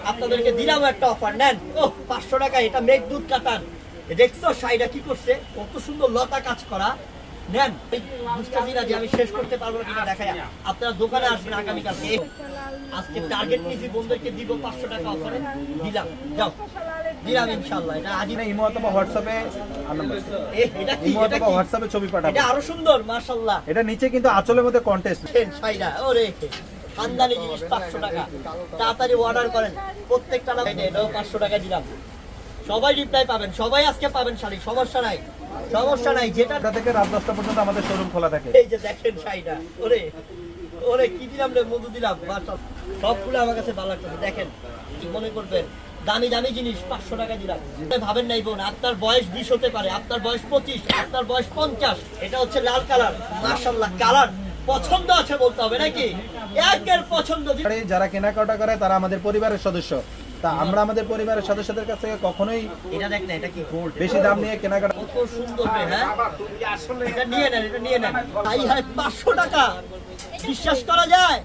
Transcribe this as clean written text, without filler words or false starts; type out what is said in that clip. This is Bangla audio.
আপনাদেরকে দিলাম একটা অফার, নেন। ও 500 টাকা, এটা মেঘদূত কাতান। দেখছো শাড়িটা কি করছে, কত সুন্দর লতা কাজ করা। নেন, বুঝতেছি না যে আমি শেষ করতে পারবো কিনা, দেখাই। আপনারা দোকানে আসবেন আগামীকালকে। আজকে টার্গেট নিয়েছি, বন্ধুদেরকে দিব 500 টাকা অফারে দিলাম। যাও, দিলাম ইনশাআল্লাহ। এটা আজই ইমো অথবা হোয়াটসঅ্যাপে এটা কি, ইমো অথবা হোয়াটসঅ্যাপে ছবি পাঠাবো। এটা আরো সুন্দর মাশাআল্লাহ। এটা নিচে কিন্তু আঁচলের মধ্যে কন্টেস্ট শাড়িটা ওরে খানদানি জিনিস 500 টাকা। তাড়াতাড়ি অর্ডার করেন, প্রত্যেকটা না। এটাও 500 টাকা দিলাম। সবাই রিপ্লাই পাবেন, সবাই আজকে পাবেন শাড়ি, সমস্যা নাই, সমস্যা নাই। যেটা থেকে রাত 10টা পর্যন্ত আমাদের শোরুম খোলা থাকে। এই যে দেখেন শাড়িটা, ওরে ওরে কি দিলাম রে, মধু দিলাম। সবগুলো আমার কাছে ভালো লাগছে। দেখেন, কি মনে করবেন, দামি দামি জিনিস 500 টাকা দিলাম। ভাবেন নাই বোন, আপনার বয়স 20 হতে পারে, আপনার বয়স 25, আপনার বয়স 50। এটা হচ্ছে লাল কালার, মাশাআল্লাহ। কালার পছন্দ আছে বলতে হবে নাকি, একের পছন্দ। যারা কেনাকাটা করে তারা আমাদের পরিবারের সদস্য। তা আমরা আমাদের পরিবারের সদস্যদের কাছ থেকে কখনোই এটা দেখ না, এটা কি গোল্ড, বেশি দাম নিয়ে কেনাকাটা। কত সুন্দর রে। হ্যাঁ, এটা নিয়ে নেন, এটা নিয়ে নেন। 500 টাকা, বিশ্বাস করা যায়?